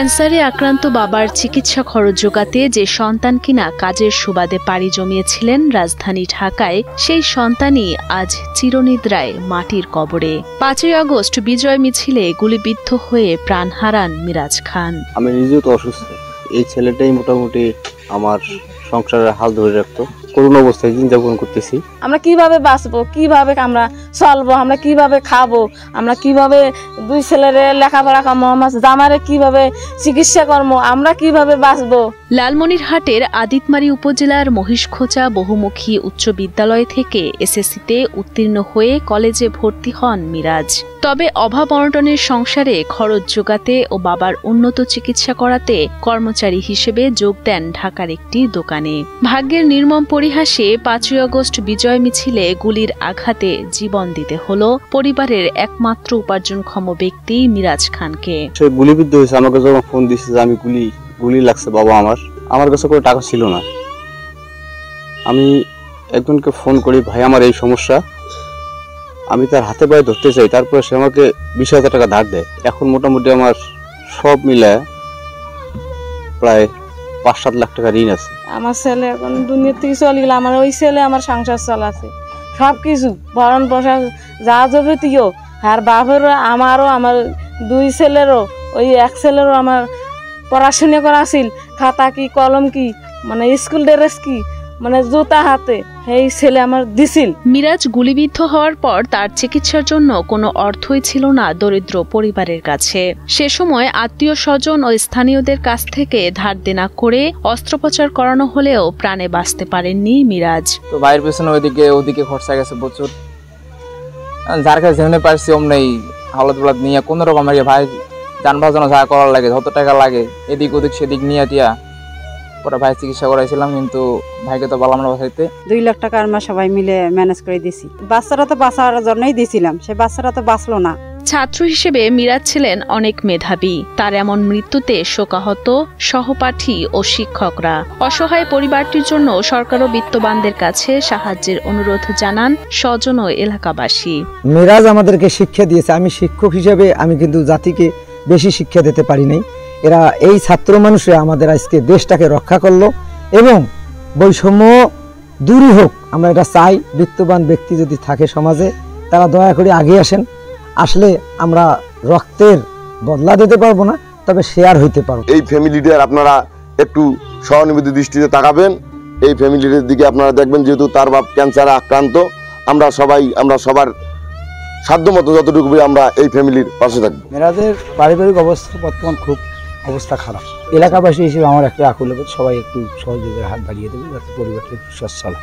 ক্যান্সারে আক্রান্ত বাবার চিকিৎসা খরচ জোগাতে যে সন্তান কিনা কাজের সুবাদে পাড়ি জমিয়েছিলেন রাজধানী ঢাকায়, সেই সন্তানই আজ চিরনিদ্রায় মাটির কবরে। 5ই আগস্ট বিজয় মিছিলে গুলিবিদ্ধ হয়ে প্রাণ হারান মিরাজ খান। আমি নিজেও তো অসুস্থ, এই ছেলেটাই মোটামুটি আমার সংসারের হাল ধরে রাখতো। করুণ অবস্থায় দিন যাপন করতেছি। আমরা কিভাবে বাঁচবো, কিভাবে আমরা চলবো, আমরা কিভাবে খাবো, আমরা কিভাবে দুই ছেলের লেখাপড়া করবো, আমার জামারে কিভাবে চিকিৎসা করবো, আমরা কিভাবে বাঁচবো। লালমনিরহাটের আদিতমারী উপজেলার মহিষখোঁচা বহুমুখী উচ্চ বিদ্যালয় থেকে এসএসসিতে উত্তীর্ণ হয়ে কলেজে ভর্তি হন মিরাজ। তবে অভাব অনটনের সংসারে খরচ জোগাতে ও বাবার উন্নত চিকিৎসা করাতে কর্মচারী হিসেবে যোগ দেন ঢাকার একটি দোকানে। ভাগ্যের নির্মম পরিহাসে 5ই আগস্ট বিজয় মিছিলে গুলির আঘাতে জীবন দিতে হলো পরিবারের একমাত্র উপার্জনক্ষম ব্যক্তি মিরাজ খানকে। সে গুলিবিদ্ধ হয়েছে, আমাকে যখন ফোন দিচ্ছে যে আমি গুলি লাগছে বাবা, আমার কাছে কোনো টাকা ছিল না। আমি একজনকে ফোন করি, ভাই আমার এই সমস্যা, আমি তার হাতে পায়ে ধরতে চাই, তারপরে সে আমাকে 20,000 টাকা ধার দেয়। এখন মোটামুটি আমার সব মিলে প্রায় 5-7 লাখ টাকা ঋণ আছে। আমার ছেলে এখন দুনিয়া থেকে চলে গেল, আমার ওই ছেলে আমার সংসার চালাচ্ছে সবকিছু, ভরণ পোষণ যা যাবতীয়, আর বাপেরও আমারও, আমার দুই ছেলেরও, ওই এক ছেলেরও আমার পড়াশোনা করা ছিল, খাতা কি কলম কি, মানে স্কুল ড্রেস কি, মানে জুতা হাতে, এই ছেলে আমার দিছিল। মিরাজ গুলিবিদ্ধ হওয়ার পর তার চিকিৎসার জন্য কোনো অর্থই ছিল না দরিদ্র পরিবারের কাছে। সে সময় আত্মীয় স্বজন ও স্থানীয়দের কাছ থেকে ধার দেনা করে অস্ত্রোপচার করানো হলেও প্রাণে বাঁচতে পারেননি মিরাজ। তো ভাইয়ের পেছনে ওদিকে খরচা গেছে প্রচুর, যার কাছে যেমনি পারছি অমনি হালত বলাত নিয়ে কোন রকম ভাই যান বাজানো যা করার লাগে, যত টাকা লাগে এদিক ওদিক সেদিক নিয়ে টিয়া পরে ভাই চিকিৎসা করাইছিলাম, কিন্তু ভাইকে তো বললাম না বাঁচাইতে। 2 লাখ টাকা আমরা সবাই মিলে ম্যানেজ করে দিছি। বাচ্চারা তো বাঁচার জন্যই দিয়েছিলাম, সে বাচ্চারা তো বাঁচলো না। ছাত্র হিসেবে মিরাজ ছিলেন অনেক মেধাবী। তার এমন মৃত্যুতে শোকাহত সহপাঠী ও শিক্ষকরা। অসহায় পরিবারটির জন্য সরকার ও বিত্তবানদের কাছে সাহায্যের অনুরোধ জানান স্বজন ও এলাকাবাসী। মিরাজ আমাদেরকে শিক্ষা দিয়েছে, আমি শিক্ষক হিসেবে আমি কিন্তু জাতিকে বেশি শিক্ষা দিতে পারি নাই। এরা এই ছাত্র মানুষরা আমাদের আজকে দেশটাকে রক্ষা করলো এবং বৈষম্য দূরই হোক, আমরা এটা চাই। বিত্তবান ব্যক্তি যদি থাকে সমাজে, তারা দয়া করে আগে আসেন, আসলে আমরা রক্তের বদলা দিতে পারবো না, তবে শেয়ার হইতে পারবো। এই ফ্যামিলিটার আপনারা একটু সহানুভূতি দৃষ্টিতে তাকাবেন, এই ফ্যামিলিটার দিকে আপনারা দেখবেন, যেহেতু তার বাপ ক্যান্সারে আক্রান্ত। আমরা সবার সাধ্যমতো যতটুকু আমরা এই ফ্যামিলির পাশে থাকবো। মিরাজের পারিবারিক অবস্থা বর্তমান খুব অবস্থা খারাপ। এলাকাবাসী হিসেবে আমার একটা আকুল, সবাই একটু সহযোগিতার হাত বাড়িয়ে দেবে যাতে পরিবারটা সুস্থ চলে।